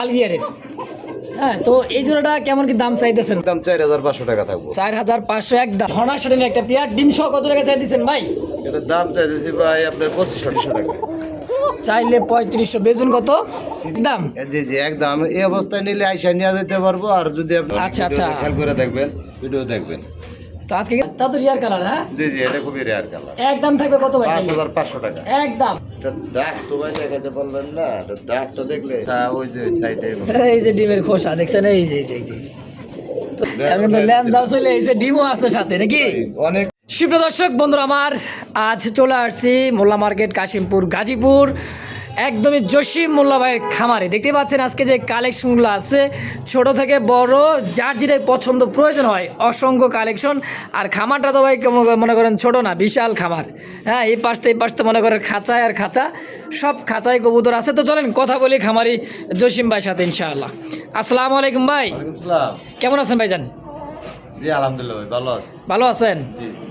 আলগিয়ারের। হ্যাঁ, তো এই জোড়াটা কেমন কি দাম চাইতেছেন? দাম 4500 টাকা থাকবো। 4500 একদম। ধনা শাড়ি একটা পেয়ার ডিম সহ কত টাকা চাইতেছেন ভাই? এটার দাম চাইতেছি ভাই আপনার 2500 টাকা। চাইলে 3500, বেচবেন কত? একদম। জি জি একদম। এই অবস্থায় নিলে আইসা নিয়ে যেতে পারবো, আর যদি আপনি আচ্ছা, আচ্ছা। খেয়াল করে দেখবেন, ভিডিও দেখবেন। তো আজকে তা তো রিয়ার কালার, হ্যাঁ জি জি এটা খুবই রেয়ার কালার। একদম থাকবে কত ভাই? 5500 টাকা একদম। এটা দাগ তো ভাই দেখাতে পারলেন না, এটা দাগটা দেখলে ওই যে সাইডে এই যে ডিমের খোসা দেখছেন, এই যে তো এখন তো ল্যান্সাও চলে এসে ডিমও আছে সাথে নাকি? অনেক। সুপ্রিয় দর্শক বন্ধুরা আমার, আজ চলে আসছি মোল্লা মার্কেট, কাশিমপুর, গাজীপুর, একদমই জসিম মোল্লা ভাইয়ের খামারে। দেখতে পাচ্ছেন আজকে যে কালেকশনগুলো আছে, ছোট থেকে বড় যার যেটাই পছন্দ প্রয়োজন হয়, অসংখ্য কালেকশন। আর খামারটা তো ভাই মনে করেন ছোট না, বিশাল খামার। হ্যাঁ, এই পাশতে মনে করেন খাঁচায় আর খাঁচা, সব খাঁচায় কবুতর আছে। তো চলেন কথা বলি খামারি জসিম ভাইয়ের সাথে ইনশাআল্লাহ। আসসালামু আলাইকুম ভাই, কেমন আছেন ভাইজান? জি আলহামদুলিল্লাহ ভাই ভালো আছি। ভালো আছেন?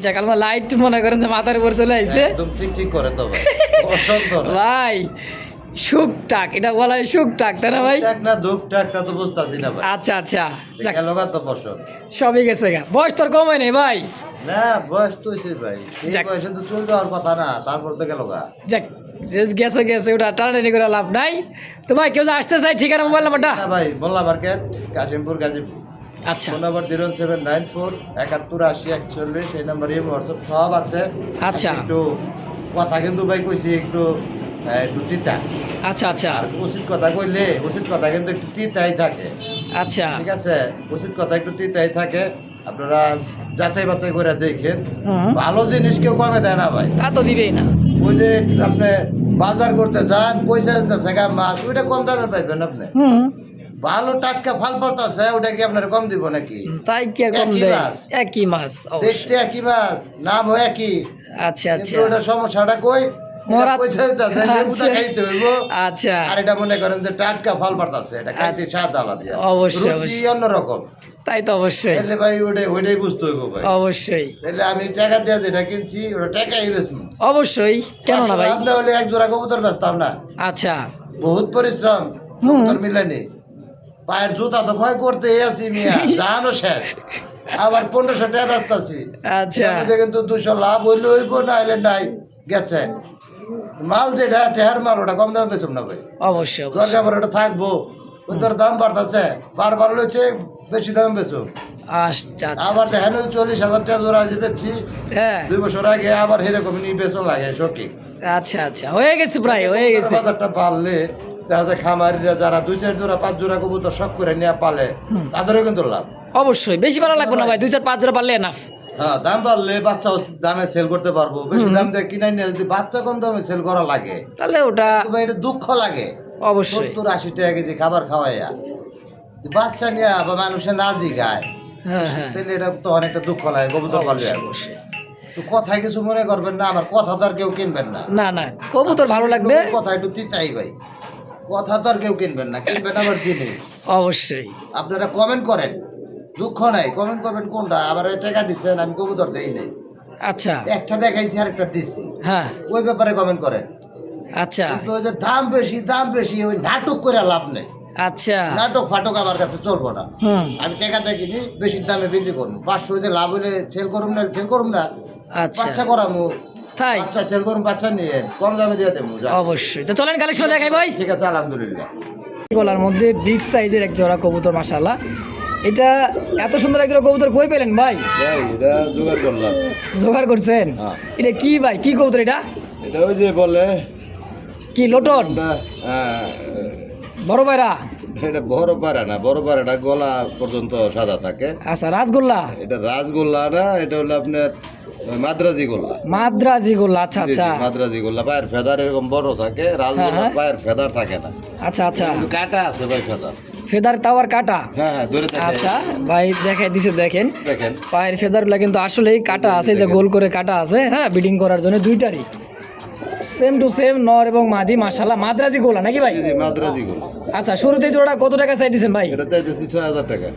যাক, আল্লাহ লাইট মনে করেন যে মাথার উপর চলে আসছে। একদম ঠিক করে তো ভাই। পছন্দ না ভাই শুকটাক, এটা বলা হয় শুকটাক, তাই না ভাই? টাক না দুঃখ টাক তা তো বুঝতাছি না ভাই। আচ্ছা আচ্ছা, যাক, লগা তো পছন্দ সবই গেছে গা। বয়স তোর কমে নেই ভাই। না বয়স তো হইছে ভাই, এই যাক। বয়সে তো চলে যাওয়ার কথা না, তারপর তো গেল গা। যাক, যে গেছে ওটা টানাটানি করে লাভ নাই। তো ভাই কেউ যে আসতে চাই, ঠিকানা মোবাইল নাম্বারটা? হ্যাঁ ভাই, মোল্লা মার্কেট, কাশিমপুর, গাজীপুর। আচ্ছা ফোন নাম্বার 0794 71 80 41। এই নাম্বারে হোয়াটসঅ্যাপ সব আছে। আচ্ছা। একটু কথা কিন্তু ভাই কইছি একটু একটু তিতা। আচ্ছা আচ্ছা আর উচিত কথা কইলে উচিত কথা কিন্তু একটু তিতাই থাকে। আচ্ছা। ঠিক আছে, উচিত কথা একটু তিতাই থাকে। আপনারা যাচাই বাছাই করে দেখেন। হুম। ভালো জিনিস কেউ কমে দেয় না ভাই। তা তো দিবেই না। ওই যে আপনি বাজার করতে যান, পয়সা দিতেছে গা মাছ, ওইটা কম দামে পাইবেন আপনি। হুম। ভালো টাটকা ফল পড়তেছে, ওটা কি আপনার কম দিব নাকি? তাই কি আর কম একই দেয়? মাছ। একই মাছ অবশ্যই। দেখতে একই মাছ, নাম হয় একই। আচ্ছা আচ্ছা। কিন্তু ওটা সমস্যাটা কই? মরা- পয়সা দিতেছে, লেবুটা আচ্ছা। খাইতে হইব। আচ্ছা। আর এটা মনে করেন যে টাটকা ফল পড়তেছে, এটা খাইতে স্বাদ আলাদা। অবশ্যই, রুচি অবশ্যই। অন্যরকম। তাই তো অবশ্যই। তাহলে ভাই ওইটাই বুঝতে হইব ভাই। অবশ্যই তাহলে আমি টাকা দিয়ে যেটা কিনছি ওটা টাকাই বেচবো। অবশ্যই, কেন না ভাই? আপনি হলে এক জোড়া কবুতর বেচতাম না। আচ্ছা। বহুত পরিশ্রম, কবুতর মিলেনি। পায়ের জুতা তো ক্ষয় করতে আছি মিয়া, জানো শেষ। আবার 1500 টাকা বেচতাছি। আচ্ছা। আমাদের কিন্তু 200 লাভ হইলে হইব, না হইলে নাই, গেছে। মাল যেটা টেহার মাল, ওটা কম দামে বেচুম না ভাই। অবশ্যই অবশ্যই। দরকার পরে ওটা থাকবো, ওটার দাম বাড়তেছে, বারবার লইছে বেশি দাম বেচুম। আচ্ছা আচ্ছা। আবার দেখেন 40,000 টাকা জোড়া যে বেচছি হ্যাঁ। 2 বছর আগে, আবার এরকম নিয়ে বেচন লাগে সকি। আচ্ছা আচ্ছা, হয়ে গেছে, প্রায় হয়ে গেছে। বাজারটা বাড়লে দেখা যায় খামারিরা যারা 2-4 জোড়া 5 জোড়া কবুতর শখ করে নিয়ে পালে, তাদেরও কিন্তু লাভ। অবশ্যই, বেশি ভালো লাগবে না ভাই, 2-4-5 জোড়া পারলে এনাফ। হ্যাঁ, দাম বাড়লে বাচ্চা দামে সেল করতে পারবো। বেশি দাম দিয়ে কিনে নিয়ে যদি বাচ্চা কম দামে সেল করা লাগে, তাহলে ওটা তবে এটা দুঃখ লাগে। অবশ্যই। 70-80 টাকা কেজি খাবার খাওয়াইয়া বাচ্চা নিয়ে আবার মানুষের না জিগায়, হ্যাঁ হ্যাঁ, তাহলে এটা তো অনেকটা দুঃখ লাগে কবুতর পাললে। অবশ্যই অবশ্যই। তো কথায় কিছু মনে করবেন না, আমার কথা তো আর কেউ কিনবেন না। না না, কবুতর ভালো লাগবে। কথা একটু চিন্তাই ভাই, কথা তো আর কেউ কিনবেন না, কিনবেন আবার জিনিস। অবশ্যই। আপনারা কমেন্ট করেন, দুঃখ নাই, কমেন্ট করবেন কোনটা আবার টাকা দিচ্ছেন আমি কবুতর দেই নাই, আচ্ছা। একটা দেখাইছি আর একটা দিচ্ছি, হ্যাঁ। ওই ব্যাপারে কমেন্ট করেন। আচ্ছা কিন্তু ওই যে দাম বেশি ওই নাটক করে লাভ নেই। আচ্ছা। নাটক ফাটক আমার কাছে চলবো না। হুম। আমি টাকা দিয়ে কিনি, বেশি দামে বিক্রি করবো। 500 যে লাভ হইলে সেল করুম না, আচ্ছা। বাচ্চা করামু, তাই বাচ্চা সেল করুম, বাচ্চা নিয়ে কম দামে দিয়ে দেবো। অবশ্যই। তো চলেন কালেকশন দেখাই ভাই। ঠিক আছে, আলহামদুলিল্লাহ। গলার মধ্যে বিগ সাইজের এক জোড়া কবুতর, মাশাআল্লাহ। এটা এত সুন্দর এক জোড়া কবুতর কই পেলেন ভাই? এটা জোগাড় করলাম। জোগাড় করছেন? হ্যাঁ। এটা কি ভাই, কি কবুতর এটা? এটা ওই যে বলে কি লোটন? বড় পায়রা? এটা বড় পাড়াটা গলা পর্যন্ত সাদা থাকে। আচ্ছা, রাজগোল্লা? এটা রাজগোল্লা না, এটা হলো আপনার মাদ্রাজি গোল্লা। মাদ্রাজি গোল্লা, আচ্ছা আচ্ছা। মাদ্রাজি গোল্লা পায়ের ফেদার এরকম বড় থাকে, রাজগোল্লা হ্যাঁ। পায়ের ফেদার থাকে না। আচ্ছা আচ্ছা। কিন্তু কাটা আছে ভাই ফেদার। ফেদার তাও আর কাটা? হ্যাঁ হ্যাঁ, ধরে থাকে। আচ্ছা ভাই দেখাই দিছে, দেখেন দেখেন পায়ের ফেদারগুলো কিন্তু আসলেই কাটা আছে, যে গোল করে কাটা আছে। হ্যাঁ, বিডিং করার জন্য দুইটারই সেম টু সেম, নর এবং মাদি, মাশাআল্লাহ। মাদ্রাজি গোলা নাকি ভাই? জি, মাদ্রাজি গোল্লা। আচ্ছা, শুরুতে জোড়া কত টাকা চাই দিয়েছেন ভাই? এটা চাইতেছি 6,000 টাকা।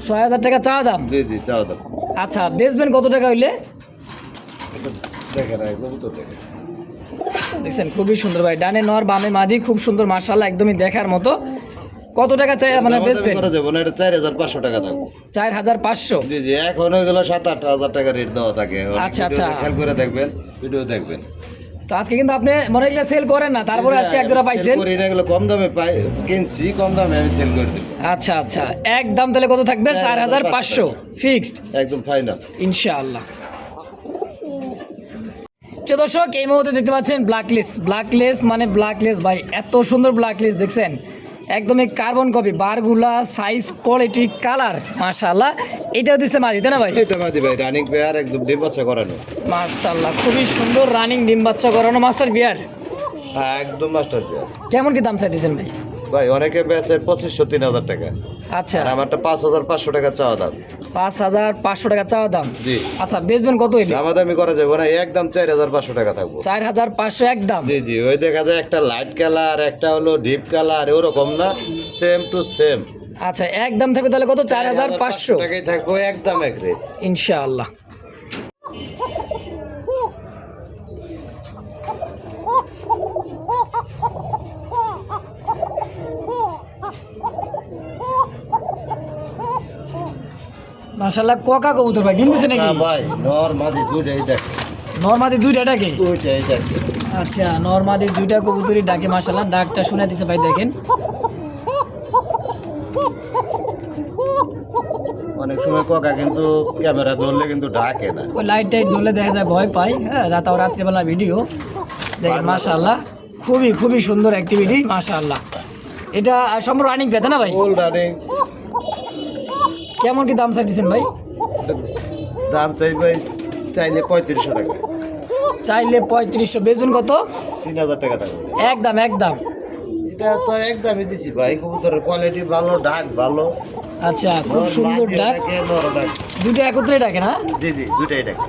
6,000 টাকা চা দাম? জি চাও দাম। আচ্ছা, বেচবেন কত টাকা হইলে? এটা দেখেন কবুতর দেখেন। দেখছেন খুবই সুন্দর ভাই, ডানে নর বামে মাদি, খুব সুন্দর মাশাআল্লাহ, একদমই দেখার মতো। কত টাকা চাই মানে বেচবেন? করা যাবে না, এটা 4,500 টাকা থাকবে। 4,500। জি জি, এখন হয়ে গেল 7-8 হাজার টাকা রেট দেওয়া থাকে। আচ্ছা, আচ্ছা। খেয়াল করে দেখবেন, ভিডিও দেখবেন। তো আজকে কিন্তু আপনি মনে হয় সেল করেন না, তারপরে আজকে এক জোড়া পাইছেন। করি না, এগুলো কম দামে পাই, কিনছি কম দামে, আমি সেল করে দিই। আচ্ছা আচ্ছা, একদম তাহলে কত থাকবে? 4,500 ফিক্সড একদম ফাইনাল ইনশাআল্লাহ। তো দর্শক, এই মুহূর্তে দেখতে পাচ্ছেন ব্ল্যাকলেস মানে ব্ল্যাকলেস ভাই, এত সুন্দর ব্ল্যাকলেস দেখছেন, একদমই কার্বন কপি, বারগুলা সাইজ কোয়ালিটি কালার মাশাআল্লাহ। এটাও দিচ্ছে মাঝি, তাই না ভাই? এটা মাঝি ভাই, রানিং পেয়ার, একদম ডিম বাচ্চা করানো মাশাআল্লাহ, খুবই সুন্দর রানিং ডিম বাচ্চা করানো মাস্টার বিয়ার। হ্যাঁ, একদম মাস্টার পেয়ার। কেমন কি দাম চাইতেছেন ভাই? ভাই অনেকে বেচে 2500-3000 টাকা, আচ্ছা, আর আমারটা 5,500 টাকা চাওয়া দাম। 5,500 টাকা চাওয়া দাম। জি। আচ্ছা, বেচবেন কত হইলে? দামাদামি করা যাবে না, একদম 4,500 টাকা থাকবো। 4,500 একদম। জি জি, ওই দেখা যায় একটা লাইট কালার, একটা হলো ডিপ কালার, ওরকম না, সেম টু সেম। আচ্ছা, একদম থাকবে তাহলে কত? 4,500 টাকাই থাকবো, একদম এক রেট ইনশাআল্লাহ। মাশাআল্লাহ, কোকা কবুতর ভাই, ডিম দিছে নাকি? ভাই নরমাদি দুইটাই দেখে, নরমাদি দুইটা ডাকে? দুইটাই দেখে। আচ্ছা, নরমাদি দুইটা কবুতরই ডাকে মাশাআল্লাহ, ডাকটা শুনে দিছে ভাই, দেখেন। অনেক সময় কোকা কিন্তু ক্যামেরা ধরলে কিন্তু ডাকে না, ওই লাইট টাইট ধরলে দেখা যায় ভয় পায়। হ্যাঁ, তাও রাত্রিবেলা ভিডিও দেখেন মাশাআল্লাহ, খুবই খুবই সুন্দর অ্যাক্টিভিটি মাশাআল্লাহ। এটা সম্পূর্ণ রানিং পেতে না ভাই? Full running. কেমন কি দাম চাইতেছেন ভাই? দাম চাই ভাই, চাইলে 3500 টাকা। চাইলে 3500, বেচবেন কত? 3000 টাকা থাকবে। একদম একদম। এটা তো একদমই দিছি ভাই, কবুতরের কোয়ালিটি ভালো, ডাক ভালো। আচ্ছা, খুব সুন্দর ডাক, দুটো একত্রে ডাকে না? জি জি, দুইটাই ডাক।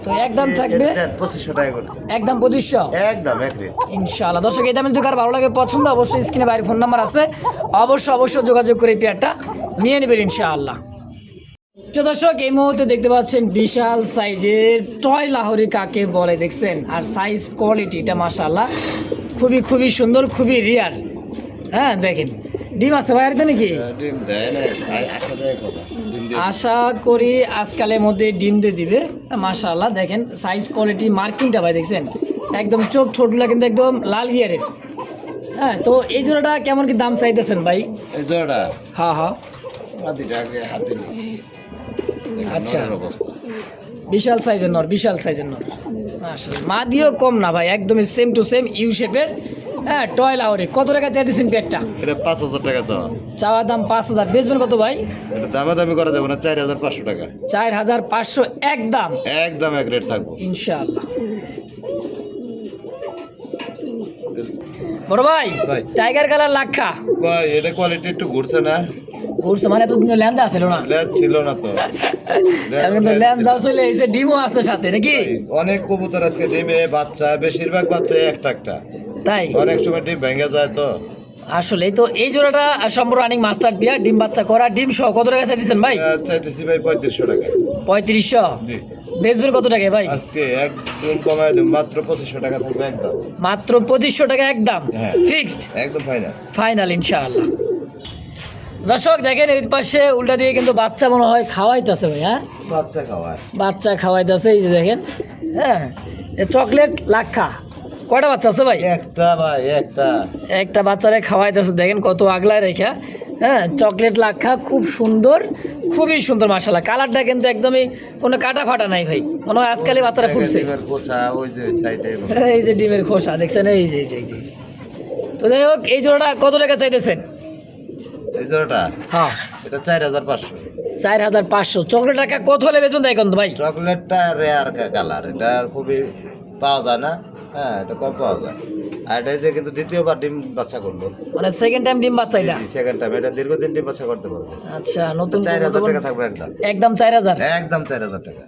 তো একদম থাকবে 2500 টাকা করে, একদম 2500 একদম এক রেট ইনশাআল্লাহ। দর্শক, এই দামে যদি কার ভালো লাগে, পছন্দ, অবশ্যই স্ক্রিনে বাইরে ফোন নাম্বার আছে, অবশ্যই যোগাযোগ করে এই পেয়ারটা নিয়ে নেবেন ইনশাআল্লাহ। তো দর্শক, এই মুহূর্তে দেখতে পাচ্ছেন বিশাল সাইজের টয় লাহোরি কাকে বলে দেখছেন, আর সাইজ কোয়ালিটিটা মাশাআল্লাহ খুবই খুবই সুন্দর, খুবই রিয়ার। হ্যাঁ, দেখেন ডিম আছে ভাই আরতে নাকি? ডিম দেয় না, আশা দেয় কথা, ডিম দিয়ে আশা করি আজকালের মধ্যে ডিম দিয়ে দিবে মাশাআল্লাহ। দেখেন সাইজ কোয়ালিটি মার্কিংটা ভাই দেখছেন, একদম চোখ ঠোঁটগুলো কিন্তু একদম লাল গিয়ারের। হ্যাঁ, তো এই জোড়াটা কেমন কি দাম চাইতেছেন ভাই? এই জোড়া হ্যাঁ হ্যাঁ, মাদিটাকে হাতে নিই। আচ্ছা, বিশাল সাইজের নর, বিশাল সাইজের নর মাশাআল্লাহ। মা দিয়েও কম না ভাই, একদমই সেম টু সেম ইউ শেপের। হ্যাঁ, টয় লাহোরি। কত টাকা চাইতেছেন পেটটা? এটা 5000 টাকা চাওয়া। চাওয়া দাম 5,000, বেচবেন কত ভাই? এটা দামাদামি করা যাবে না, 4500 টাকা। 4,500 একদম, একদম এক রেট থাকবো ইনশাআল্লাহ। বড় ভাই, ভাই। টাইগার কালার লাক্ষা ভাই, এটা কোয়ালিটি একটু ঘুরছে না, ঘুরছে মানে এতদিন ল্যান্ডা ছিল না, লেজ ছিল না তো। এখন তো ল্যান্ডাও চলে এসে ডিমও আছে সাথে নাকি? অনেক কবুতর আজকে ডিমে বাচ্চা, বেশিরভাগ বাচ্চা একটা একটা, তাই অনেক সময় ডিম ভেঙে যায় তো। আসলে তো এই জোড়াটা সম্পূর্ণ রানিং মাস্টার বিয়ার, ডিম বাচ্চা করা, ডিম সহ কত টাকা চাইতেছেন ভাই? চাইতেছি ভাই 3500 টাকা। 3500, জি, বেচবেন কত টাকা ভাই? আজকে একদম কমায় দেব, মাত্র 2500 টাকা থাকবে একদম। মাত্র 2500 টাকা একদম হ্যাঁ। ফিক্সড একদম ফাইনাল। ফাইনাল ইনশাআল্লাহ। দর্শক দেখেন, এই পাশে উল্টা দিয়ে কিন্তু বাচ্চা মনে হয় খাওয়াইতেছে ভাই। হ্যাঁ, বাচ্চা খাওয়ায়, বাচ্চা খাওয়াইতেছে, এই যে দেখেন। হ্যাঁ, চকলেট লাক্ষা, কয়টা বাচ্চা আছে ভাই? একটা ভাই, একটা একটা বাচ্চারে খাওয়াইতেছে, দেখেন কত আগলায় রেখা। হ্যাঁ, চকলেট লাক্ষা, খুব সুন্দর, খুবই সুন্দর মাশাআল্লাহ। কালারটা কিন্তু একদমই কোনো কাটা ফাটা নাই ভাই, মনে হয় আজকালই বাচ্চারা ফুটছে। ডিমের খোসা ওই যে সাইডে, এই যে ডিমের খোসা দেখছেন, এই যে এই যে এই যে। তো যাই হোক, এই জোড়াটা কত টাকা চাইতেছেন? এই জোড়াটা হ্যাঁ, এটা 4500। 4,500। চকলেট টাকা কত হলে বেচবেন তাই কোন ভাই? চকলেটটা রেয়ার কালার, এটা খুবই পাওয়া যায় না। হ্যাঁ, এটা কম পাওয়া যায়। আর এটা যে কিন্তু দ্বিতীয়বার ডিম বাচ্চা করলো, মানে সেকেন্ড টাইম ডিম বাচ্চা এটা? সেকেন্ড টাইম, এটা দীর্ঘদিন ডিম বাচ্চা করতে পারবে। আচ্ছা, নতুন 4000 টাকা থাকবে একদম, একদম 4,000 একদম 4000 টাকা।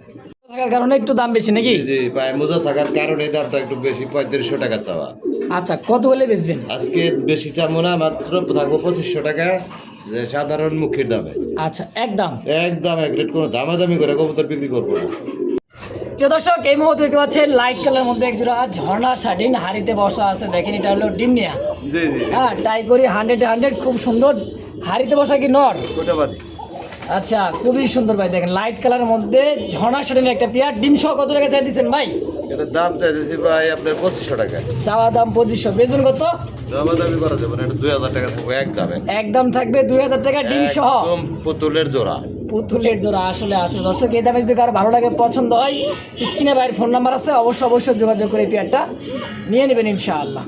থাকার কারণে একটু দাম বেশি নাকি? জি, পায়ে মোজা থাকার কারণে দামটা একটু বেশি, 3500 টাকা চাওয়া। আচ্ছা, কত হলে বেচবেন? আজকে বেশি চাবো না, মাত্র থাকবো 2500 টাকা, যে সাধারণ মুখের দামে। আচ্ছা, একদম একদম এক রেট, কোনো দামাদামি করে কবুতর বিক্রি করবো না। প্রিয় দর্শক এই মুহূর্তে দেখতে পাচ্ছেন লাইট কালার মধ্যে এক জোড়া ঝর্ণা শাটিন হাড়িতে বসা আছে, দেখেন এটা হলো ডিমনিয়া। জি জি হ্যাঁ টাইগরি 100 খুব সুন্দর হাড়িতে বসা কি নর? কোটাবাদি। আচ্ছা খুবই সুন্দর ভাই, দেখেন লাইট কালারের মধ্যে ঝর্ণা শাটিনের একটা পেয়ার। ডিম সহ কত টাকা চাই দিচ্ছেন ভাই? এটার দাম চাইতেছি ভাই আপনার 2500 টাকা। চাওয়া দাম 2500, বেচবেন কত? দামাদামি করা যাবে না, এটা 2000 টাকা থাকবে একদমে। একদম থাকবে 2000 টাকা ডিম সহ। একদম পুতুলের জোড়া। পুতুলের জোড়া আসলে আসলে দর্শক এই দামে যদি কারো ভালো লাগে পছন্দ হয় স্ক্রিনে ভাইয়ের ফোন নাম্বার আছে, অবশ্যই যোগাযোগ করে এই পেয়ারটা নিয়ে নেবেন ইনশাআল্লাহ।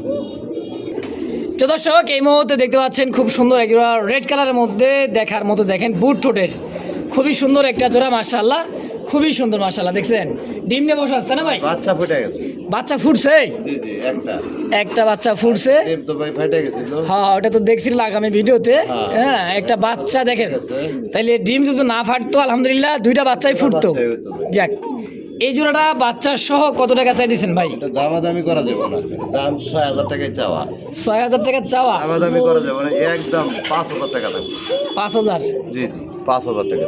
তো দর্শক এই মুহূর্তে দেখতে পাচ্ছেন খুব সুন্দর এক জোড়া রেড কালারের মধ্যে দেখার মতো, দেখেন বুট ঠোঁটের খুবই সুন্দর একটা জোড়া মাশাআল্লাহ, খুবই সুন্দর মাশাআল্লাহ। দেখছেন ডিম নিয়ে বসে আসছে না ভাই? বাচ্চা ফুটে গেছে। বাচ্চা ফুটছে? জি জি একটা বাচ্চা ফুটছে। ডিম তো ভাই ফাটে গেছিল। হ্যাঁ ওটা তো দেখছিলাম আগামী ভিডিওতে। হ্যাঁ একটা বাচ্চা দেখেন, তাইলে ডিম যদি না ফাটতো আলহামদুলিল্লাহ দুইটা বাচ্চাই ফুটতো। যাক এই জোড়াটা বাচ্চা সহ কত টাকা চাই দিচ্ছেন ভাই? এটা দামাদামি করা যাবে না, দাম 6000 টাকায় চাওয়া। 6000 টাকা চাওয়া? দামাদামি করা যাবে না, একদম 5000 টাকা থাকবে। 5000? জি জি 5000 টাকা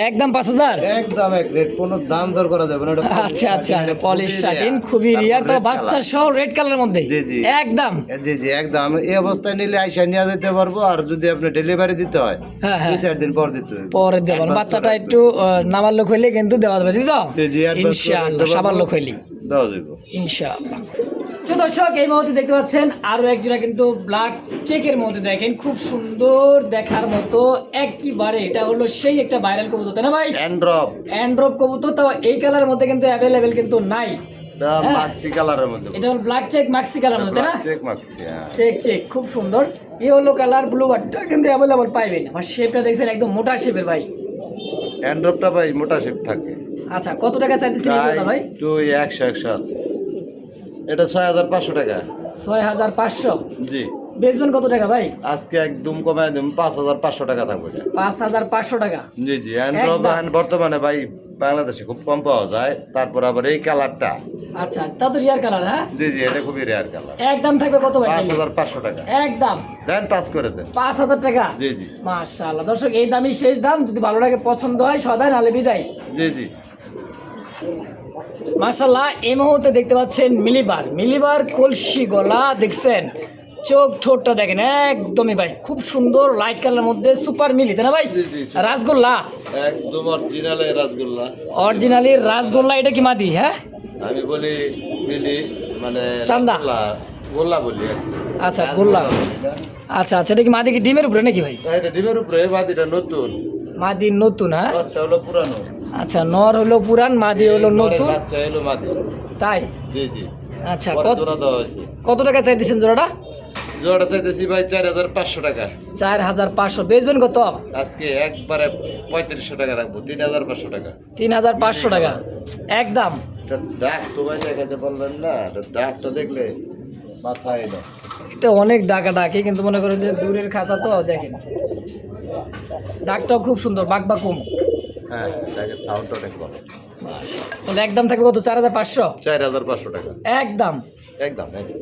একদম 5000? একদম এক রেট, কোনো দাম দর করা যাবে না। এটা আচ্ছা আচ্ছা পলিশ শাটিন খুবই রিয়ার, তো বাচ্চা সহ রেড কালারের মধ্যে জি জি একদম। জি জি একদম এই অবস্থায় নিলে আইসা নিয়ে যেতে পারবো, আর যদি আপনি ডেলিভারি দিতে হয় হ্যাঁ হ্যাঁ 2-4 দিন পর দিতে হবে। পরে দেবেন, বাচ্চাটা একটু নামার লোক হইলে কিন্তু দেওয়া যাবে, দিদি তো জি জি ইনশাআল্লাহ সাবার লোক হইলি দেওয়া যাবে ইনশাআল্লাহ। তো দর্শক এই মুহূর্তে দেখতে পাচ্ছেন আরো এক জোড়া কিন্তু ব্ল্যাক চেকের মধ্যে, দেখেন খুব সুন্দর দেখার মতো একেবারে, এটা হলো সেই একটা ভাইরাল কবুতর তাই না ভাই? অ্যান্ড্রপ কবুতর, তো এই কালারের মধ্যে কিন্তু অ্যাভেলেবেল কিন্তু নাই। মাক্সি কালারের মধ্যে, এটা হলো ব্ল্যাক চেক মাক্সি কালার মধ্যে না? চেক মাক্সি চেক চেক খুব সুন্দর। ইয়েলো কালার ব্লু বাটটা কিন্তু অ্যাভেলেবল পাইবেন। আমার শেপটা দেখছেন একদম মোটা শেপের ভাই। অ্যান্ড্রপটা ভাই মোটা শেপ থাকে। আচ্ছা কত টাকা চাইতেছেন এই জোড়া ভাই? তো 100 এটা 6500 টাকা। 6500? জি। বেচবেন কত টাকা ভাই? আজকে একদম কমায় দিন, 5500 টাকা থাকবে। 5500 টাকা? জি জি অ্যান্ড্রপ বর্তমানে ভাই বাংলাদেশে খুব কম পাওয়া যায়। তারপর আবার এই কালারটা, আচ্ছা তা তো রিয়ার কালার। হ্যাঁ জি জি এটা খুবই রেয়ার কালার। একদম থাকবে কত ভাই? 5500 টাকা একদম। দেন পাস করে দেন। 5000 টাকা? জি জি মাশাআল্লাহ দর্শক এই দামই শেষ দাম, যদি ভালো লাগে পছন্দ হয় সদাই নালে বিদায়। জি জি মাশাআল্লাহ এই মুহূর্তে দেখতে পাচ্ছেন মিলিবার কলসি গলা, দেখছেন চোখ ঠোঁটটা দেখেন একদমই ভাই খুব সুন্দর লাইট কালারের মধ্যে সুপার মিলি তাই না ভাই? জি, জি। রাসগোল্লা একদম অরিজিনাল রাসগোল্লা। অরিজিনালি রাসগোল্লা, এটা কি মাদি? হ্যাঁ আমি বলি মিলি মানে চান্দা গোল্লা বলি। আচ্ছা গোল্লা, আচ্ছা আচ্ছা এটা কি মাদি কি ডিমের উপরে নাকি ভাই? এটা ডিমের উপরে, মাদিটা নতুন, মাদি নতুন। হ্যাঁ নরটা হলো পুরানো। আচ্ছা নর হলো পুরান, মাদি হলো নতুন বাচ্চা হলো মাদি। তাই? জি জি আচ্ছা জোড়া দেওয়া হয়েছে। কত টাকা চাইতেছেন জোড়াটা? জোড়াটা চাইতেছি ভাই 4500 টাকা। 4500? বেচবেন কত? আজকে একবারে 3500 টাকা রাখবো, 3500 টাকা। 3500 টাকা একদম। এটা ডাক তো ভাই দেখাতে পারলেন না, এটা ডাকটা দেখলে মাথায় না। এটা অনেক ডাকা ডাকি, কিন্তু মনে করেন যে দূরের খাঁচা তো দেখেন ডাকটাও খুব সুন্দর বাকবাকুম। হ্যাঁ ডাকের সাউন্ডটা অনেক ভালো। তাহলে একদম থাকবে কত? 4500? 4500 টাকা একদম। একদম একদম।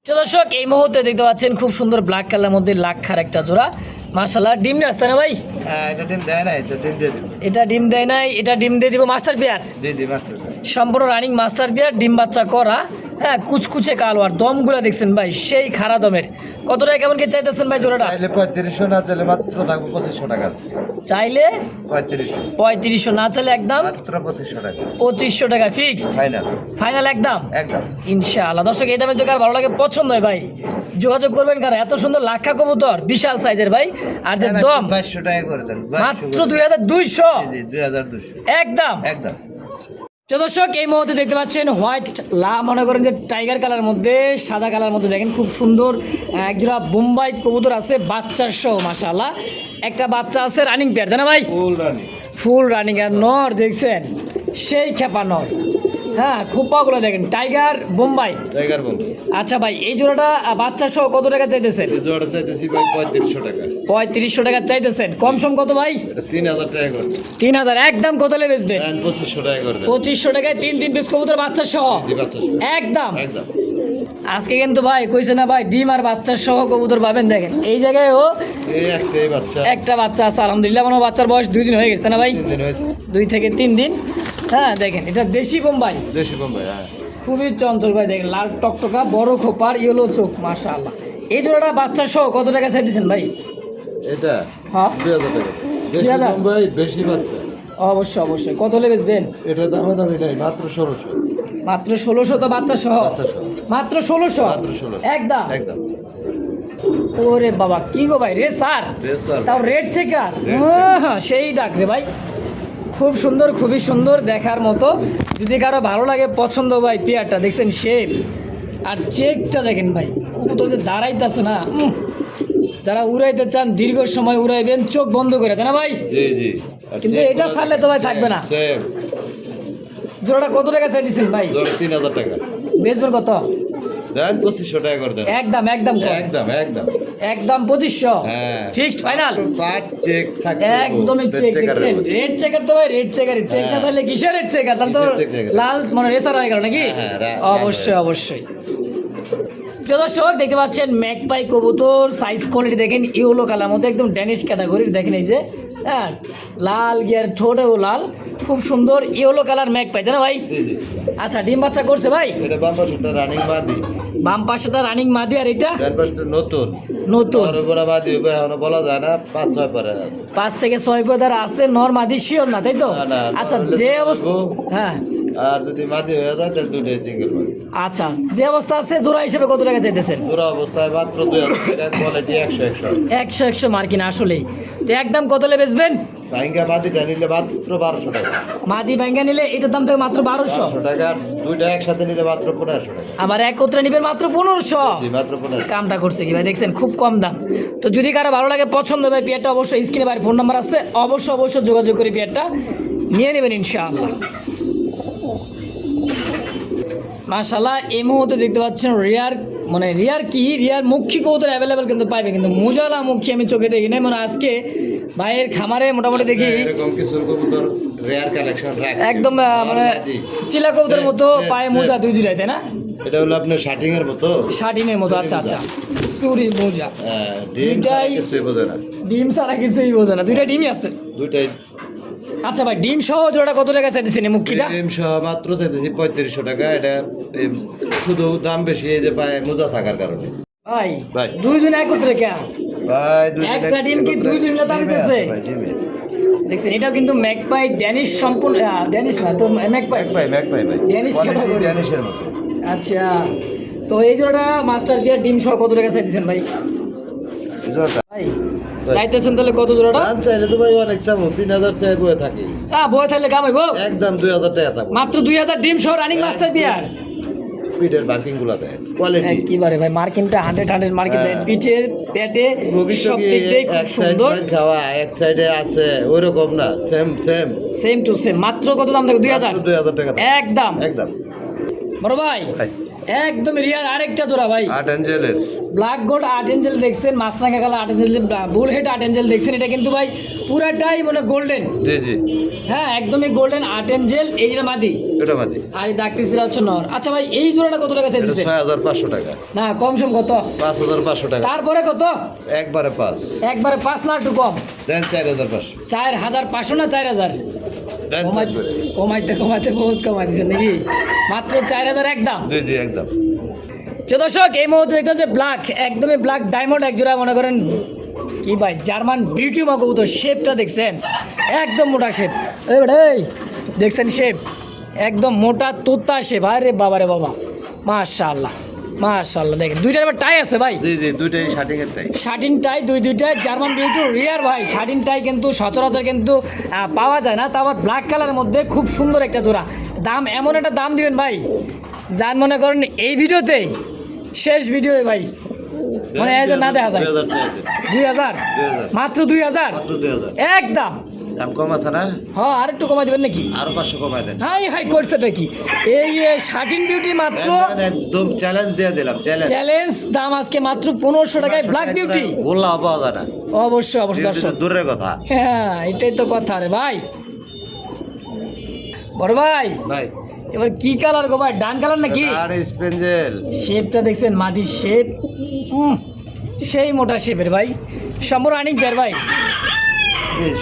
তো দর্শক এই মুহূর্তে দেখতে পাচ্ছেন খুব সুন্দর ব্ল্যাক কালারের মধ্যে লাক্ষার একটা জোড়া মাশাআল্লাহ। ডিম নিয়ে আসতে না ভাই? হ্যাঁ এটা ডিম দেয় নাই তো, ডিম দিয়ে দিব। এটা ডিম দেয় নাই, এটা ডিম দিয়ে দিব মাস্টার পেয়ার। জি জি মাস্টার। সম্পূর্ণ রানিং মাস্টার পেয়ার, ডিম বাচ্চা করা। হ্যাঁ কুচকুচে কালো, আর দমগুলো দেখছেন ভাই সেই খাড়া দমের। কত টাকা কেমন কি চাইতেছেন ভাই জোড়াটা? চাইলে 3500, না চাইলে মাত্র থাকবো 2500 টাকা। চাইলে 3500, না চাইলে একদম মাত্র 2500 টাকা। 2500 টাকা ফিক্সড ফাইনাল ফাইনাল একদম একদম ইনশাআল্লাহ। দর্শক এই দামে যদি কার ভালো লাগে পছন্দ হয় ভাই যোগাযোগ করবেন, কারণ এত সুন্দর লাক্ষা কবুতর বিশাল সাইজের ভাই, আর যে দম 2200 টাকা করে দেন। মাত্র 2200? জি 2200 একদম একদম। তো দর্শক এই মুহূর্তে দেখতে পাচ্ছেন হোয়াইট মনে করেন যে টাইগার কালার মধ্যে সাদা কালার মধ্যে, দেখেন খুব সুন্দর একজোড়া বোম্বাই কবুতর আছে বাচ্চার সহ মাশাআল্লাহ। একটা বাচ্চা আছে রানিং পেয়ার তাই না ভাই? ফুল রানিং, আর নর দেখছেন সেই খেপা নর। হ্যাঁ খোপাগুলো দেখেন টাইগার বোম্বাই। আচ্ছা ভাই এই জোড়াটা বাচ্চা সহ কত টাকা চাইতেছেন? জোড়া চাইতেছি ভাই 3500 টাকা। 3500 টাকা চাইতেছেন, কম সম কত ভাই? এটা 3000 টাকা করে। 3000 একদম কত লে বেচবেন? 2500 টাকা করে দেন। 2500 টাকায় তিন পিস কবুতর বাচ্চা সহ জি বাচ্চা সহ। একদম একদম আজকে কিন্তু ভাই কইছে না ভাই ডিম আর বাচ্চার সহ কবুতর পাবেন। দেখেন এই জায়গায় ও এই একটাই বাচ্চা, একটা বাচ্চা আছে আলহামদুলিল্লাহ। মানে বাচ্চার বয়স 2 দিন হয়ে গেছে না ভাই? 3 দিন হয়েছে। 2 থেকে 3 দিন। হ্যাঁ দেখেন এটা দেশি বোম্বাই, দেশি বোম্বাই। হ্যাঁ খুবই চঞ্চল ভাই। দেখেন লাল টকটকা বড় খোপার ইয়েলো চোখ, মাশাআল্লাহ। এই জোড়াটা বাচ্চা সহ কত টাকা চাই দিচ্ছেন ভাই? এটা হ্যাঁ 2000 টাকা। দেশি 2000? বোম্বাই বেশি বাচ্চা। অবশ্যই অবশ্যই। কত হলে বেচবেন? এটা দামি নাই, মাত্র 1600। মাত্র 1600 তো বাচ্চা সহ? বাচ্চা সহ। মাত্র 1600? মাত্র 1600 একদম একদম। ওরে বাবা কি গো ভাই, রে স্যার রেসার। তাও রেড চেকার, সেই ডাক রে ভাই। খুব সুন্দর, খুবই সুন্দর, দেখার মতো। যদি কারো ভালো লাগে পছন্দ ভাই পেয়ারটা দেখছেন শেপ আর চেকটা দেখেন ভাই। তো যে দাঁড়াইতেছে না, যারা উড়াইতে চান দীর্ঘ সময় উড়াইবেন চোখ বন্ধ করে, তাই না ভাই? জি জি। কিন্তু এটা ছাড়লে তো ভাই থাকবে না। সেম। জোড়াটা কত টাকা চাইছেন ভাই? 3000 টাকা। বেচবেন কত? দেন 2500 টাকা করে দেন। একদম একদম কম। একদম একদম। একদম 2500? হ্যাঁ ফিক্সড ফাইনাল? পার্ট চেক থাকে। একদমই চেক দেখছেন। রেড চেকার তো ভাই, রেড চেকার। চেক না থাকলে কিসের রেড চেকার? তাহলে তো কিসের check? লাল মানে রেসার হয়ে গেল নাকি? হ্যাঁ, অবশ্যই অবশ্যই। প্রিয় দর্শক দেখতে পাচ্ছেন ম্যাকপাই কবুতর, সাইজ কোয়ালিটি দেখেন ইয়েলো কালার মধ্যে একদম ড্যানিশ ক্যাটাগরির। দেখেন এই যে হ্যাঁ লাল গিয়ার, ঠোঁটেও লাল, খুব সুন্দর ইয়েলো কালার ম্যাকপাই, তাই না ভাই? জি জি। আচ্ছা ডিম বাচ্চা করছে ভাই? এটা বাম পাশটা রানিং বাদি, বাম পাশেটা রানিং মাদি আর এটা ডান পাশটা নতুন। নতুন। আর বড় বাদি হবে এখনো বলা যায় না, 5-6 পরে। 5 থেকে 6 পদার আছে, নর মাদি শিওর না তাই তো? না, না, আচ্ছা তাহলে যে তো অবস্থা, বলবো। হ্যাঁ আর যদি মাদি হয়ে যায় তাহলে দুটোই সিঙ্গেল বাদি। আচ্ছা যে অবস্থা আছে জোড়া হিসেবে কত টাকা চাইতেছেন? পুরো অবস্থায় মাত্র 2000 টাকা, কোয়ালিটি 100-100। 100 মার্কিন আসলেই। তো একদম কত হলে বেচবেন? ভাঙ্গা বাদিটা নিলে মাত্র 1200 টাকা। মাদি ব্যাঙ্গা নিলে এটার দাম থেকে মাত্র 1200, 1200 টাকা। আর দুইটা একসাথে নিলে মাত্র 1500 টাকা। আবার একত্রে নিবেন মাত্র 1500। জি মাত্র 1500। কামটা করছে কি ভাই, দেখছেন খুব কম দাম। তো যদি কারো ভালো লাগে পছন্দ ভাই পেয়ারটা অবশ্যই স্ক্রিনে ভাই ফোন নাম্বার আছে, অবশ্যই যোগাযোগ করে পেয়ারটা নিয়ে নেবেন ইনশাআল্লাহ। মাশাআল্লাহ এই মুহূর্তে দেখতে পাচ্ছেন রিয়ার, মানে রিয়ার মুখী কবুতর অ্যাভেলেবেল কিন্তু পাইবে, কিন্তু মোজালা মুখী আমি চোখে দেখি নাই। মানে আজকে ভাইয়ের খামারে মোটামুটি দেখি এরকম কিছু কবুতর রেয়ার কালেকশন রাখছে। একদম মানে জি। চিলা কবুতরের মতো পায়ে মোজা দুইটাই, তাই না? এটা হলো আপনার শার্টিং এর মতো। শার্টিনের মতো, আচ্ছা আচ্ছা। সুরি মোজা, হ্যাঁ, ডিম দুইটাই ছাড়া কিছুই বোঝে না। ডিম ছাড়া কিছুই বোঝে না, দুইটা ডিমই আছে। দুইটাই আচ্ছা ভাই ডিম সহ জোড়া কত টাকা চাইতেছেন এই মুখিটা? ডিম সহ মাত্র চাইতেছি 3500 টাকা। এটা এই শুধু দাম বেশি এই যে পায়ে মোজা থাকার কারণে। ভাই ভাই। দুইজন একত্রে কে? ভাই একটা ডিম কি দুইজন মিলে দিতেছে? দেখছেন এটাও কিন্তু ম্যাকপাই ড্যানিশ, সম্পূর্ণ ড্যানিশ না তো ম্যাকপাই। ম্যাক ভাই ড্যানিশ কোয়ালিটি category। ড্যানিশের মতো। আচ্ছা তো এই জোড়াটা মাস্টার বিয়ার ডিম সহ কত টাকা চাইতেছেন ভাই? এই জোড়াটা ভাই চাইতেছেন তাহলে কত জোড়াটা? দাম চাইলে তো ভাই অনেক চাবো, 3000 চাই বয়ে থাকি। বয় থাকলে কাম হইব? একদম 2000 টাকা থাকবো। মাত্র 2000 ডিম সহ রানিং মাস্টার বিয়ার। পিঠের বার্কিং গুলা দেয় কোয়ালিটি। একেবারে ভাই মার্কিনটা 100 মার্কিন দেয়, হ্যাঁ। পিঠের পেটে সব ভবিষ্যতে দিক দিয়ে খুব এক সাইড সুন্দর। খাওয়া এক সাইডে আছে ওইরকম না, সেম সেম টু সেম। মাত্র কত দাম থাকবে? 2000 টাকা থাকবে। একদম। একদম বড় ভাই ভাই। একদম রিয়ার আরেকটা জোড়া ভাই, আট এঞ্জেলের ব্ল্যাক গোল্ড আর্ট এঞ্জেল দেখছেন, মাছরাঙা কালার আর্ট এঞ্জেল, বুল হেড আর্ট এঞ্জেল দেখছেন। এটা কিন্তু ভাই পুরাটাই মানে গোল্ডেন। জি জি। হ্যাঁ একদমই গোল্ডেন আর্ট এঞ্জেল। এই যে মাদি এটা মাদি। আর এই ডাকতিসরা হচ্ছে নর। আচ্ছা ভাই এই জোড়াটা কত টাকা এটা চাইতেছে? 6500 টাকা। না কম সম কত? 5500 টাকা। তারপরে কত? একবারে 5 একবারে 5 না একটু কম? দেন 4500। 4500 না 4000? দেন কমাইতে বহুত কমাই দিচ্ছেন নাকি? মাত্র 4000 একদম। জি জি একদম। তো দর্শক এই মুহূর্তে দেখতে হচ্ছে ব্ল্যাক, একদমই ব্ল্যাক ডায়মন্ড এক জোড়া, মনে করেন কি ভাই জার্মান বিউটি কবুতর। শেপটা দেখছেন একদম মোটা শেপ, এই দেখছেন শেপ একদম মোটা তোতা শেপ। আরে বাবা রে বাবা, মাশাআল্লাহ মাশাআল্লাহ। দেখেন দুইটার আবার টাই আছে ভাই? জি জি দুইটাই শার্টিং এর টাই। শার্টিন টাই দুইটাই জার্মান বিউটি রিয়ার ভাই। শার্টিন টাই কিন্তু সচরাচর কিন্তু পাওয়া যায় না, তা আবার ব্ল্যাক কালারের মধ্যে খুব সুন্দর একটা জোড়া। দাম এমন একটা দাম দিবেন ভাই যান মনে করেন এই ভিডিওতে শেষ ভিডিও ভাই, মানে এই যে না দেখা যায়। 2000 মাত্র 2000 মাত্র 2000। একদম। দাম কম আছে না? হ্যাঁ আর একটু কমাই দেবেন নাকি? আরো 500 কমাই দেন। হাই করছেটা কি এই শার্টিন বিউটি মাত্র একদম চ্যালেঞ্জ দিয়ে দিলাম, চ্যালেঞ্জ দাম আজকে মাত্র 1500 টাকায় ব্ল্যাক বিউটি। গোল্লা পাওয়া যায় না। অবশ্যই দর্শক, দূরের কথা। হ্যাঁ এটাই তো কথা রে ভাই। বড় ভাই ভাই এবার কি কালার গো ভাই, ডান কালার নাকি? আর স্পেঞ্জেল শেপটা দেখছেন, মাদির শেপ সেই মোটা শেপের ভাই। সম্পূর্ণ রানিং পেয়ার ভাই,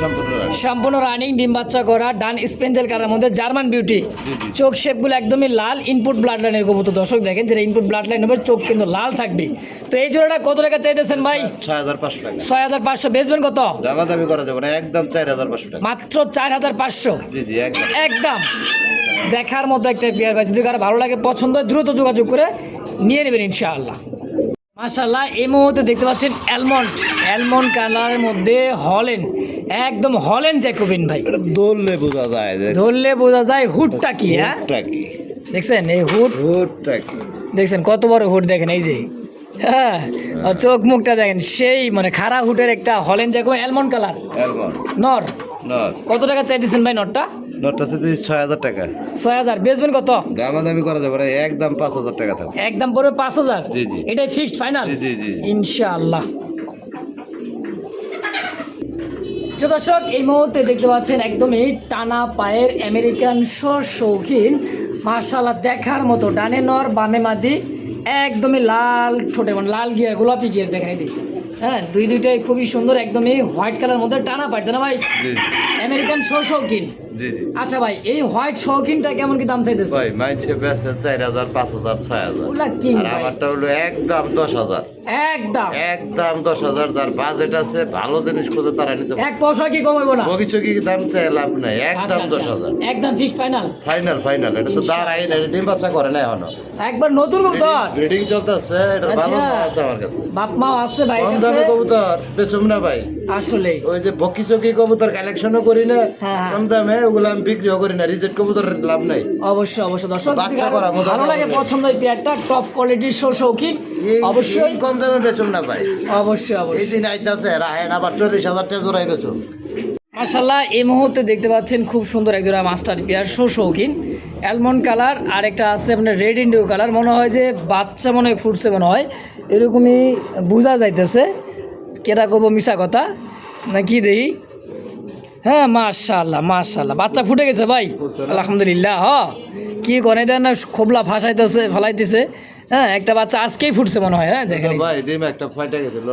সম্পূর্ণ সম্পূর্ণ রানিং, ডিম বাচ্চা করা, ডান স্পেঞ্জেল কালার মধ্যে জার্মান বিউটি। জি। চোখ শেপগুলো একদমই লাল, ইনপুট ব্লাড লাইনের কবুতর। দর্শক দেখেন যেটা ইনপুট ব্লাড লাইন হবে, চোখ কিন্তু লাল থাকবে। তো এই জোড়াটা কত টাকা চাইতেছেন ভাই? 6500 টাকা। 6500। বেচবেন কত? দামাদামি করা যাবে না, একদম 4500 টাকা। মাত্র 4500। জি একদম। একদম দেখার মতো একটা পেয়ার ভাই, যদি কারো ভালো লাগে পছন্দ হয় দ্রুত যোগাযোগ করে নিয়ে নেবেন ইনশাআল্লাহ। মাশাআল্লাহ, এই মুহূর্তে দেখতে পাচ্ছেন অ্যালমন্ড কালারের মধ্যে হলেন, একদম হলেন জ্যাকোবিন ভাই। ধরলে বোঝা যায় যে ধরলে বোঝা যায় হুডটা কি। হ্যাঁ হুডটা কি, দেখছেন এই হুডটা কি, দেখছেন কত বড় হুড, দেখেন এই যে। হ্যাঁ, আর চোখ মুখটা দেখেন, সেই মানে খাড়া হুডের একটা হলেন জ্যাকোবিন অ্যালমন্ড কালার অ্যালমন্ড নর। নট। কত টাকা চাইতেছেন ভাই নটটা? নটটা আছে 6000 টাকা। 6000। বেচবেন কত? দামাদামি করা যাবে না, একদম 5000 টাকা থাকবে। একদম পড়বে 5000। জি, জি। এটাই ফিক্সড ফাইনাল। জি। ইনশাআল্লাহ। তো দর্শক, এই মুহূর্তে দেখতে পাচ্ছেন একদমই টানা পায়ের আমেরিকান শৌখিন, মাশাআল্লাহ দেখার মতো, ডানে নর বামে মাদি, একদমই লাল ঠোঁটে, মানে লাল গিয়ার, গোলাপি গিয়ার দেখাই দিই। হ্যাঁ, দুইটাই খুবই সুন্দর, একদমই হোয়াইট কালার মধ্যে টানা পায়, তাই না ভাই? জি আমেরিকান শৌখিন। জি। আচ্ছা ভাই, এই হোয়াইট শৌখিনটা কেমন কি দাম চাইতেছে? ভাই মাইনছে বেচে 4000, 5000, 6000। ওগুলা কিং আর ভাই। আমারটা হলো একদম 10000। একদম একদম 10000। যার বাজেট আছে, ভালো জিনিস খুঁজে তারা নিতে পারে। এক পয়সা কি কমাবো না? বগিচকি দাম চাই লাভ নাই, আচ্ছা, একদম আচ্ছা। 10000। একদম ফিক্সড ফাইনাল। ফাইনাল। এটা তো দাঁড়াই না, এটা ডিম বাচ্চা করে না এখনো। একবার নতুন কবুতর, ব্রিডিং চলতেছে, এটা ভালো আচ্ছা। মাল আছে আমার কাছে। বাপ মাও আছে ভাই কম কাছে দামে কবুতর বেচুম না ভাই। আসলে। ওই যে বকিচকি কবুতর কালেকশনও করি না, হ্যাঁ। কম দামে ওগুলো আমি বিক্রিও করি না। রিজেক্ট কবুতর লাভ নাই। অবশ্যই দর্শক, যদি বাচ্চা কারো করা মতো ভালো লাগে হবে। পছন্দ এই পেয়ারটা, টপ কোয়ালিটির শৌখিন, অবশ্যই কম দামে বেচুম না ভাই। অবশ্যই। এই দিন আইতাছে রাহেন আবার 40000 টাকা জোড়াই বেচুম। মাশাআল্লাহ, এই মুহূর্তে দেখতে পাচ্ছেন খুব সুন্দর একজোড়া মাস্টার পেয়ার শৌখিন, অ্যালমন্ড কালার, আর একটা আছে আপনার রেড ইন্ডিগো কালার। মনে হয় যে বাচ্চা মনে হয় ফুটছে, মনে হয় এরকমই বোঝা যাইতেছে। কেটা করবো মিশা কথা নাকি দেখি। হ্যাঁ, মাশাআল্লাহ বাচ্চা ফুটে গেছে ভাই, আলহামদুলিল্লাহ। কি করে দেন না, খোবলা ফালাইতেছে। হ্যাঁ, একটা বাচ্চা আজকেই ফুটছে মনে হয়। হ্যাঁ দেখেন, ভাই ডিম একটা ফাইটা গেছিল।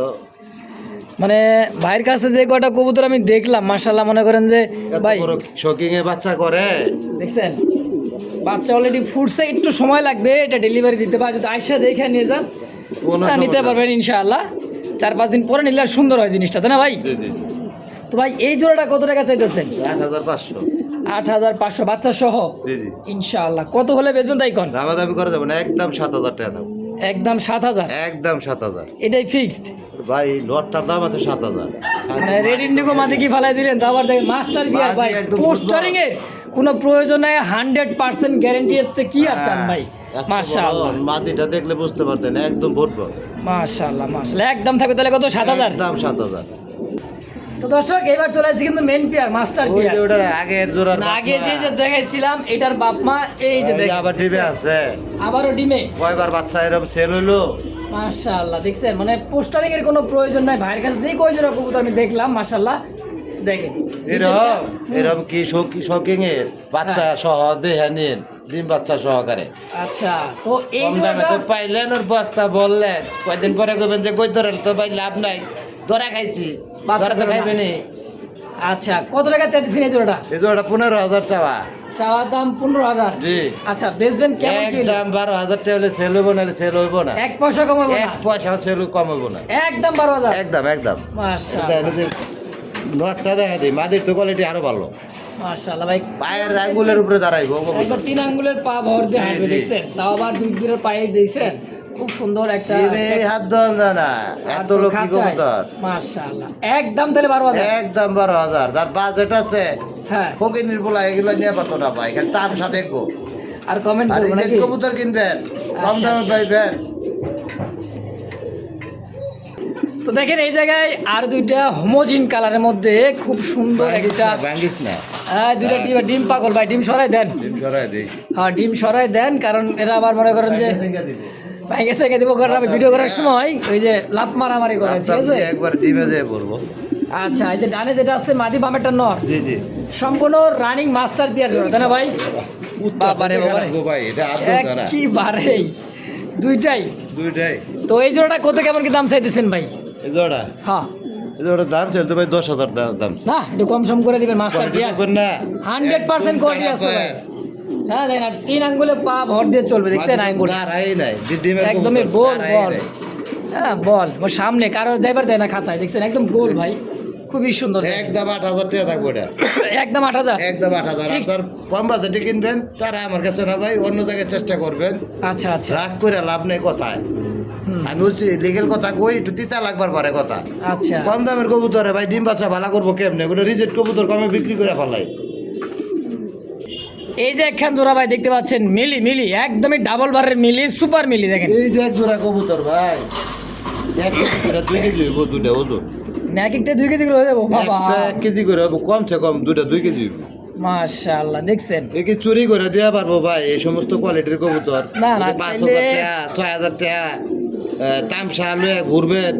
মানে ভাইয়ের কাছে যে কয়টা কবুতর আমি দেখলাম, মাশাআল্লাহ, মনে করেন যে ভাই শকিং এ বাচ্চা করে, দেখছেন বাচ্চা অলরেডি ফুটছে, একটু সময় লাগবে এটা ডেলিভারি দিতে, পারে যদি আইসা দেখে নিয়ে যান নিতে পারবেন ইনশাআল্লাহ। 4-5 দিন পরে নিলে আর সুন্দর হয় জিনিসটা, তাই না ভাই? জি। তো ভাই এই জোড়াটা কত টাকা চাইতেছেন? 8500। 8500 বাচ্চা সহ। জি। ইনশাআল্লাহ। কত হলে বেচবেন তাই কোন? দামাদামি করা যাবে না, একদম 7000 টাকা দাম। একদম 7000। একদম 7000 এটাই ফিক্সড। ভাই লটটার দাম আছে 7000। মানে রেড ইন্ডিগো মাঝে কি ফালাই দিলেন, তো আবার দেখেন মাস্টার বিয়ার ভাই, একদম পোস্টারিং এর কোনো প্রয়োজন নাই, 100% গ্যারান্টি এতে কি আর চান ভাই। মাশাআল্লাহ, মাটিটা দেখলে বুঝতে পারতেন, একদম ভরপুর। মাশাআল্লাহ। একদম থাকবে তাহলে কত? 7000। একদম 7000। তো দর্শক, এবার চলে আসছি কিন্তু মেন পেয়ার, মাস্টার ওই পেয়ার। যে ওটার আগের জোড়ার না, আগে যে দেখাইছিলাম এটার বাপ মা, এই যে দেখেন আবার ডিমে আছে। আবারও ডিমে। কয়বার বাচ্চা এরকম সেল হইলো। মাশাআল্লাহ, দেখছেন মানে পোস্টারিং এর কোনো প্রয়োজন নাই। ভাইয়ের কাছে যেই কয়জন কবুতর আমি দেখলাম, মাশাআল্লাহ দেখেন এরকম কি শকিং এর বাচ্চা সহ দেহে নিন, ডিম বাচ্চা সহকারে। আচ্ছা, তো এই কম দামে তো পাইলেন, ওর বস্তা বললেন, কয়দিন পরে কইবেন যে কই ধরে তো ভাই লাভ নাই, ধরা খাইছি, ধরা তো খাইবেনি। আচ্ছা, কত টাকা চাইতেছেন এই জোড়াটা? এই জোড়াটা 15000 চাওয়া। চাওয়া দাম 15000। জি। আচ্ছা, বেচবেন কেমন কি? একদম 12000 টাকা হলে সেল হইব, না সেল হইব না। এক পয়সা কমাবো না, এক পয়সা সেল কম হইব না। একদম 12000। একদম। মাশাআল্লাহ, নটটা দেখা দিই, মাদির তো কোয়ালিটি আরো ভালো। মাশাআল্লাহ ভাই, পায়ের আঙ্গুলের উপরে দাঁড়াইবো। একবার 3 আঙ্গুলের পা ভর দিয়ে হাঁটবে, জি। দেখছেন? তাও আবার 2 দিনের পায়ে দিয়েছেন, খুব সুন্দর একটা। এই হাত দেন না, এত লোক কি কবুতর। মাশাআল্লাহ, একদম তাহলে 12000। একদম 12000। যার বাজেট আছে, হ্যাঁ, ফকিনির পোলা এগুলো নিয়ে পারতো না ভাই, খালি তামসা দেখবো আর কমেন্ট আর করবো এই নাকি? কবুতর কিনবেন, কম আচ্ছা, দামে আচ্ছা। পাইবেন। তো দেখেন এই জায়গায় আর দুইটা হোমোজিন কালারের মধ্যে খুব সুন্দর একটা, ভাঙ্গিস না। দুইটা ডিম পাগল ভাই, ডিম সরাই দেন। ডিম সরাই দিই। হ্যাঁ, ডিম সরাই দেন, কারণ এরা আবার মনে করেন যে ভাইকে সেকে দিব, কারণ আমি ভিডিও করার সময় ওই যে লাভ মারামারি করে, ঠিক আছে? একবার ডিমে যেয়ে বলবো। আচ্ছা, এই যে ডানে যেটা আছে মাদি, বামেরটা নর, জি। সম্পূর্ণ রানিং মাস্টার পেয়ার জোড়া, তাই না ভাই? বাবারে বাবারে ভাই এটা আদৌ জানা একেবারে দুইটাই দুইটাই তো এই জোড়াটা কত কেমন কি দাম চাইতেছেন ভাই এই জোড়া হ্যাঁ এই জোড়া দাম চলতে ভাই 10,000 দাম না একটু কম সম করে দিবেন মাস্টার Quality বিয়ার করবেন না 100% কোয়ালিটি আছে ভাই হ্যাঁ দেখেন আর 3 আঙ্গুলে পা ভর দিয়ে চলবে দেখছেন আঙ্গুল দাঁড়াই নাই ডিমের একদমই বল বল হ্যাঁ বল ও সামনে কারো যাইবার দেয় না খাঁচায় দেখছেন একদম গোল ভাই খুবই সুন্দর একদম 8,000 টাকা থাকবে এটা একদম 8000 একদম 8,000 আপনার কম বাজেটে কিনবেন তারা আমার কাছে না ভাই অন্য জায়গায় চেষ্টা করবেন আচ্ছা আচ্ছা রাগ করে লাভ নেই কথায় আমি হচ্ছে লিগেল কথা কই একটু তিতা লাগবার পারে কথা আচ্ছা কম দামের কবুতরে ভাই ডিম বাচ্চা ভালো করবো কেমনে এগুলো রিজেক্ট কবুতর কমে বিক্রি করে ফেলাই এই যে একখান জোড়া ভাই দেখতে পাচ্ছেন মিলি মিলি একদমই ডাবল বারের মিলি সুপার মিলি দেখেন এই যে এক জোড়া কবুতর ভাই এক কেজি করে 2 কেজি হইব দুইটা ওজন না এক একটা 2 কেজি করে হয়ে যাবো বাবা একটা 1 কেজি করে হইব কমসে কম দুইটা 2 কেজি হইব মাশাআল্লাহ দেখছেন এ কি চুরি করে দেওয়া পারবো ভাই এই সমস্ত কোয়ালিটির কবুতর না, না, 5,000 তাইলে- টাকা 6,000 টাকা তামসা লয়ে ঘুরবেন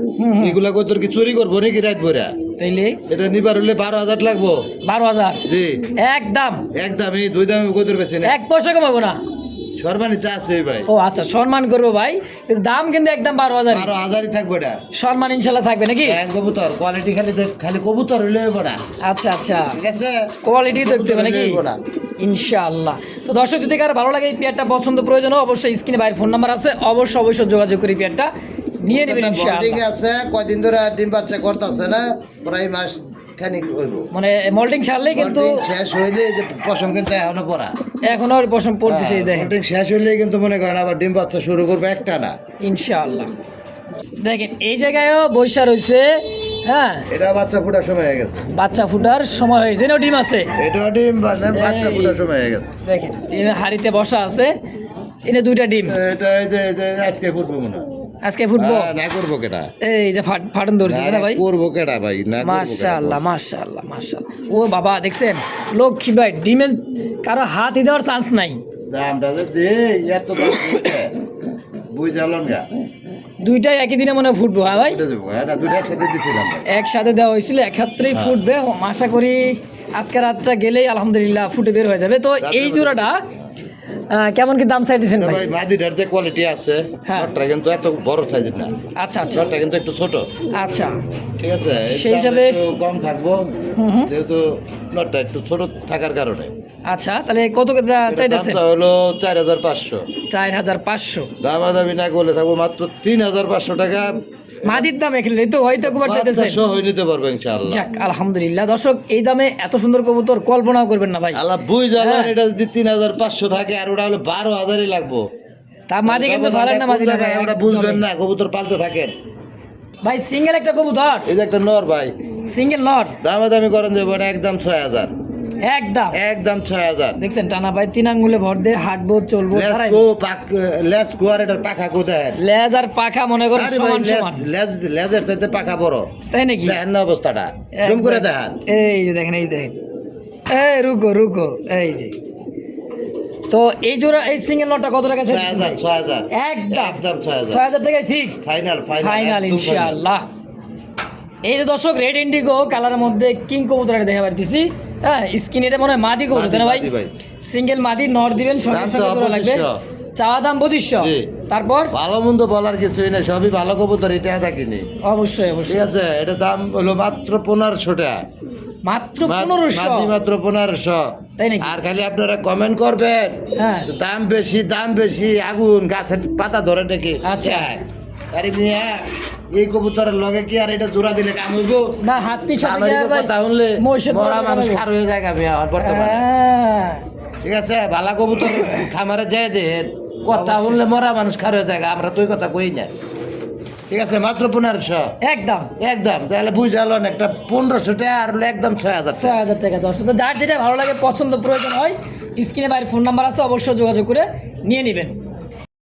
এগুলা কত কি চুরি করবো নাকি রাত ভরা তাইলে এটা নিবার হলে 12,000 লাগবো 12,000 জি একদম একদম এই দুই দামে কত বেছে না এক পয়সা কমাবো না সর্বানিতে আছে ভাই ও আচ্ছা সম্মান করবো ভাই কিন্তু দাম কিন্তু একদম 12,000 12,000ই থাকবে এটা সম্মান ইনশাল্লাহ থাকবে নাকি কবুতর কোয়ালিটি খালি কবুতর হইলে হইব না আচ্ছা আচ্ছা ঠিক আছে কোয়ালিটি দেখতে হবে নাকি হইব না। ইনশাআল্লাহ তো দর্শক যদি কারো ভালো লাগে এই পেয়ারটা পছন্দ প্রয়োজন হয় অবশ্যই স্ক্রিনে ভাইয়ের ফোন নাম্বার আছে অবশ্যই যোগাযোগ করে এই পেয়ারটা নিয়ে নেবেন একটা বন্ডিং ইনশাআল্লাহ আছে কয়দিন ধরে ডিম বাচ্চা করতেছে না প্রায় মাস খানিক হইব মানে মোল্ডিং ছাড়লেই কিন্তু Moulting শেষ হইলে যে পশম কিন্তু এখনো পড়া এখনো আর পশম পড়তেছে এই দেখেন মোল্টিং শেষ হইলেই কিন্তু মনে করেন আবার ডিম বাচ্চা শুরু করবে একটা না ইনশাআল্লাহ দেখেন এই জায়গায়ও বৈশা রয়েছে হ্যাঁ এটা বাচ্চা ফুটার সময় হয়ে গেছে বাচ্চা ফুটার সময় হয়েছে না ডিম আছে এটা ডিম বাচ্চা ফুটার সময় হয়ে গেছে দেখেন ডিমে হাড়িতে বসা আছে এনে দুইটা ডিম এটা এই যে আজকে ফুটবো মনে হয়। আজকে ফুটবো না করবো কেটা এই যে ফাটন ধরছে না ভাই করবো কেটা ভাই না করবো কেডা? মাশাআল্লাহ মাশাআল্লাহ মাশাআল্লাহ ও বাবা দেখছেন লক্ষ্মী ভাই ডিমে কারো হাতই দেওয়ার চান্স নাই দামটা যে দে এত দাম বুঝালাম না দুইটাই একই দিনে মনে হয় ফুটবো হ্যাঁ ভাই এটা দেবো এটা দুটো একসাথে দিছিলাম ভাই। একসাথে দেওয়া হয়েছিল একত্রেই ফুটবে আশা করি আজকে রাতটা গেলেই আলহামদুলিল্লাহ ফুটে বের হয়ে যাবে তো এই জোড়াটা কেমন কি দাম চাইতেছেন ভাই ভাই মাদিটার যে কোয়ালিটি আছে হ্যাঁ। নটটা কিন্তু এত বড় সাইজের না আচ্ছা আচ্ছা নটটা কিন্তু একটু ছোট আচ্ছা ঠিক আছে এর সেই দাম হিসাবে- একটু কম থাকবো যেহেতু নটটা একটু ছোট থাকার কারণে আচ্ছা তাহলে কত চাইতেছেন দামটা হলো 4,500 4,500 দামাদামি না করলে থাকবো মাত্র 3,500 টাকা মাদির দাম এখানে তো হয়তো কুমার চাইতেছেন বাচ্চা সহ নিতে পারবো ইনশাআল্লাহ যাক আলহামদুলিল্লাহ দর্শক এই দামে এত সুন্দর কবুতর কল্পনাও করবেন না ভাই আল্লাহ বুঝ জ্বালান হ্যাঁ। এটা যদি 3,500 থাকে আর ওটা হলো 12,000ই লাগবো তা মাদি কিন্তু ভালো না মাদি না ভাই, ওটা বুঝবেন না কবুতর পালতে থাকেন ভাই সিঙ্গেল একটা কবুতর এই যে একটা নর ভাই সিঙ্গেল নট দামাদামি করেন যাবো না একদম 6,000 একদম একদম 6,000 দেখছেন টানা ভাই 3 আঙ্গুলে ভর দিয়ে হাঁটবো চলবো দাঁড়াই লেস আর এটার পাখা কোথায় লেজ আর পাখা মনে করুন সমান সমান লেজের চাইতে পাখা বড় তাই নাকি দেখেন না অবস্থাটা জুম করে দেখান এই যে দেখেন এই দেখেন এই রুকো রুকো এই যে তো এই জোড়া এই সিঙ্গেল নটটা কত টাকা চাইছেন 6,000 6,000 একদম একদম 6,000 6,000 টাকায় ফিক্সড ফাইনাল ফাইনাল ইনশাআল্লাহ এই যে দর্শক রেড ইন্ডিগো কালারের মধ্যে কিং কবুতর দেখা পারতেছি হ্যাঁ স্কিন এটা মনে হয় মাদি কবুতর তাই না ভাই মাদি ভাই। সিঙ্গেল মাদি নর দিবেন সঙ্গে দাম তো সঙ্গে জোড়া লাগবে 2500 চাওয়া দাম 2500 জি। তারপর ভালো মন্দ বলার কিছুই না সবই ভালো কবুতর এটা দেখিনি অবশ্যই ঠিক অবশ্যই আছে এটা দাম হলো মাত্র 1,500 টাকা মাত্র 1500 মাত্র 1,500 তাই নাকি? আর খালি আপনারা কমেন্ট করবেন হ্যাঁ দাম বেশি আগুন গাছের পাতা ধরে ডেকে আচ্ছা। আরে মিয়া এই কবুতরের লগে কি আর এটা জোড়া দিলে কাম হইব না হাতি সাথে আমারই তো ভাই কথা শুনলে মহিষের মরা দোকানে মানুষ যাবে। খার হয়ে যায় মিয়া বর্তমানে হ্যাঁ, ঠিক আছে ভালা কবুতর খামারে যায় দে কথা শুনলে মরা মানুষ খার হয়ে যায় আমরা তো ওই কথা কই না ঠিক আছে মাত্র 1,500 একদম একদম তাহলে বুঝালেন একটা 1,500 টাকা আর হলো একদম 6,000 টাকা 6,000 টাকা দর্শক তো যার যেটা ভালো লাগে পছন্দ প্রয়োজন হয় স্ক্রিনে বাইরে ফোন নাম্বার আছে অবশ্যই যোগাযোগ করে নিয়ে নেবেন